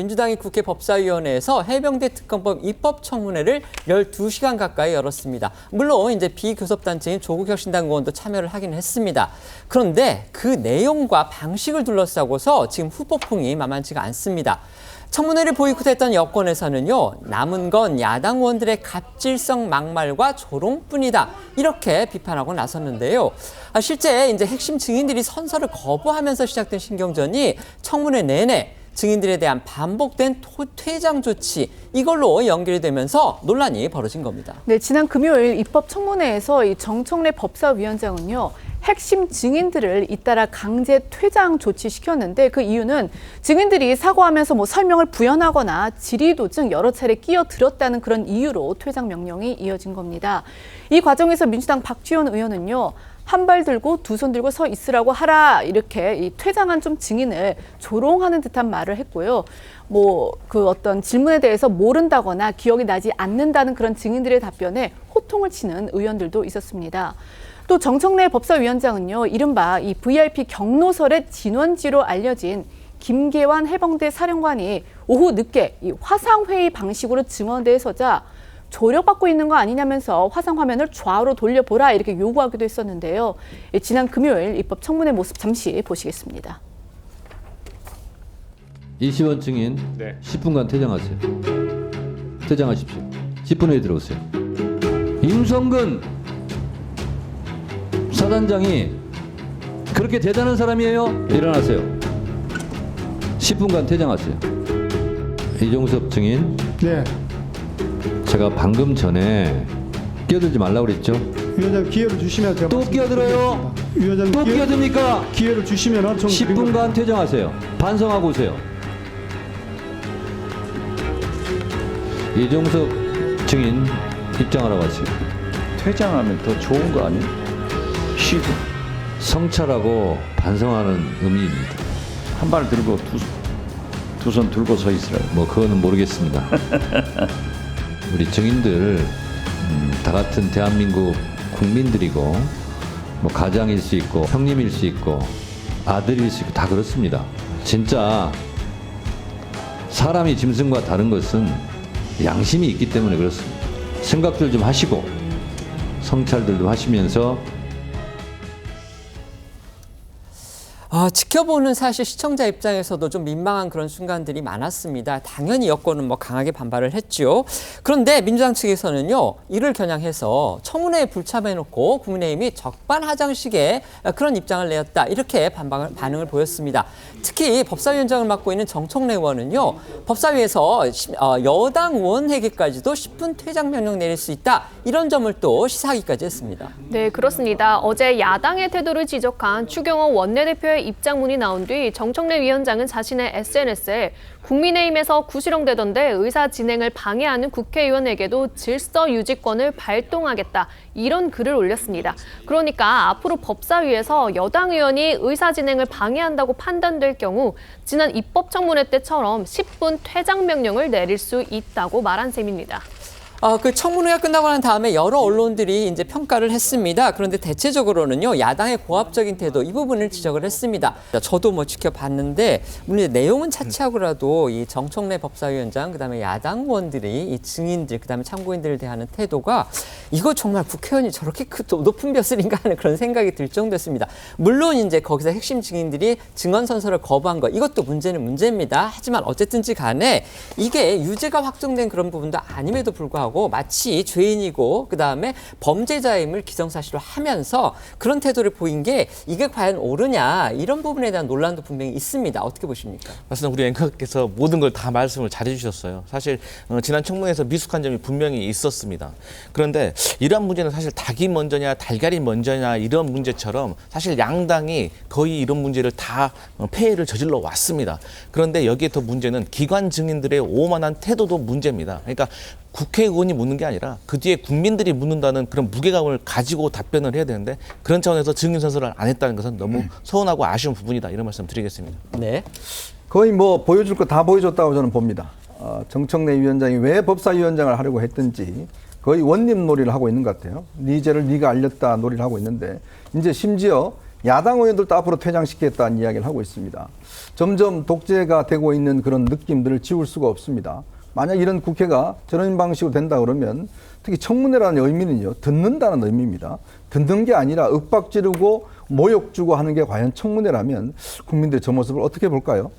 민주당이 국회 법사위원회에서 해병대 특검법 입법 청문회를 12시간 가까이 열었습니다. 물론 이제 비교섭단체인 조국혁신당 의원도 참여를 하긴 했습니다. 그런데 그 내용과 방식을 둘러싸고서 지금 후폭풍이 만만치가 않습니다. 청문회를 보이콧했던 여권에서는요, 남은 건 야당 의원들의 갑질성 막말과 조롱뿐이다, 이렇게 비판하고 나섰는데요. 실제 이제 핵심 증인들이 선서를 거부하면서 시작된 신경전이 청문회 내내 증인들에 대한 반복된 퇴장 조치, 이걸로 연결이 되면서 논란이 벌어진 겁니다. 네, 지난 금요일 입법청문회에서 이 정청래 법사위원장은요, 핵심 증인들을 잇따라 강제 퇴장 조치시켰는데 그 이유는 증인들이 사과하면서 설명을 부연하거나 질의도 등 여러 차례 끼어들었다는 그런 이유로 퇴장 명령이 이어진 겁니다. 이 과정에서 민주당 박지원 의원은요, 한 발 들고 두 손 들고 서 있으라고 하라, 이렇게 이 퇴장한 좀 증인을 조롱하는 듯한 말을 했고요. 그 어떤 질문에 대해서 모른다거나 기억이 나지 않는다는 그런 증인들의 답변에 호통을 치는 의원들도 있었습니다. 또 정청래 법사위원장은요, 이른바 이 VIP 경로설의 진원지로 알려진 김계환 해병대 사령관이 오후 늦게 이 화상회의 방식으로 증언대에 서자 조력받고 있는 거 아니냐면서 화상 화면을 좌우로 돌려보라, 이렇게 요구하기도 했었는데요. 지난 금요일 입법 청문회 모습 잠시 보시겠습니다. 이시원 증인 10분간 퇴장하세요. 퇴장하십시오. 10분 후에 들어오세요. 임성근 사단장이 그렇게 대단한 사람이에요? 일어나세요. 10분간 퇴장하세요. 이종섭 증인. 네. 제가 방금 전에 끼어들지 말라고 그랬죠? 위원장 기회를 주시면 제가 또 끼어들어요? 위원장 또 끼어듭니까? 기회를 주시면 10분간 퇴장하세요. 반성하고 오세요. 이종섭 증인 입장하라고 하세요. 퇴장하면 더 좋은 거 아니에요? 쉬고 성찰하고 반성하는 의미입니다. 한 발 들고 두 손 들고 서 있으라고. 그거는 모르겠습니다. 우리 증인들 다 같은 대한민국 국민들이고 가장일 수 있고 형님일 수 있고 아들일 수 있고 다 그렇습니다. 진짜 사람이 짐승과 다른 것은 양심이 있기 때문에 그렇습니다. 생각들 좀 하시고 성찰들도 하시면서 지켜보는 사실 시청자 입장에서도 좀 민망한 그런 순간들이 많았습니다. 당연히 여권은 강하게 반발을 했죠. 그런데 민주당 측에서는요, 이를 겨냥해서 청문회에 불참해놓고 국민의힘이 적반하장식의 그런 입장을 내었다, 이렇게 반응을 보였습니다. 특히 법사위원장을 맡고 있는 정청래 의원은요, 법사위에서 여당 의원에게까지도 10분 퇴장 명령 내릴 수 있다, 이런 점을 또 시사하기까지 했습니다. 네, 그렇습니다. 어제 야당의 태도를 지적한 추경호 원내대표의 입장문이 나온 뒤 정청래 위원장은 자신의 SNS에 국민의힘에서 구시렁대던데 의사 진행을 방해하는 국회의원에게도 질서 유지권을 발동하겠다, 이런 글을 올렸습니다. 그러니까 앞으로 법사위에서 여당 의원이 의사 진행을 방해한다고 판단될 경우 지난 입법청문회 때처럼 10분 퇴장 명령을 내릴 수 있다고 말한 셈입니다. 그 청문회가 끝나고 난 다음에 여러 언론들이 이제 평가를 했습니다. 그런데 대체적으로는요, 야당의 고압적인 태도, 이 부분을 지적을 했습니다. 저도 지켜봤는데, 물론 내용은 차치하고라도 이 정청래 법사위원장, 그다음에 야당 의원들이 이 증인들, 그다음에 참고인들을 대하는 태도가 이거 정말 국회의원이 저렇게 높은 벼슬인가 하는 그런 생각이 들 정도였습니다. 물론 이제 거기서 핵심 증인들이 증언 선서를 거부한 거, 이것도 문제는 문제입니다. 하지만 어쨌든지 간에 이게 유죄가 확정된 그런 부분도 아님에도 불구하고 마치 죄인이고 그다음에 범죄자임을 기정사실로 하면서 그런 태도를 보인 게 이게 과연 옳으냐, 이런 부분에 대한 논란도 분명히 있습니다. 어떻게 보십니까? 맞습니다. 우리 앵커께서 모든 걸 다 말씀을 잘 해주셨어요. 사실 지난 청문회에서 미숙한 점이 분명히 있었습니다. 그런데 이러한 문제는 사실 닭이 먼저냐 달걀이 먼저냐 이런 문제처럼 사실 양당이 거의 이런 문제를 다 폐해를 저질러 왔습니다. 그런데 여기에 더 문제는 기관 증인들의 오만한 태도도 문제입니다. 그러니까 국회의원이 묻는 게 아니라 그 뒤에 국민들이 묻는다는 그런 무게감을 가지고 답변을 해야 되는데 그런 차원에서 증인 선서를 안 했다는 것은 너무 서운하고 아쉬운 부분이다, 이런 말씀 드리겠습니다. 네. 거의 보여줄 거 다 보여줬다고 저는 봅니다. 정청래 위원장이 왜 법사위원장을 하려고 했든지 거의 원님 놀이를 하고 있는 것 같아요. 네 죄를 네가 알렸다 놀이를 하고 있는데, 이제 심지어 야당 의원들도 앞으로 퇴장시키겠다는 이야기를 하고 있습니다. 점점 독재가 되고 있는 그런 느낌들을 지울 수가 없습니다. 만약 이런 국회가 저런 방식으로 된다 그러면 특히 청문회라는 의미는요, 듣는다는 의미입니다. 듣는 게 아니라 윽박 지르고 모욕 주고 하는 게 과연 청문회라면 국민들이 저 모습을 어떻게 볼까요?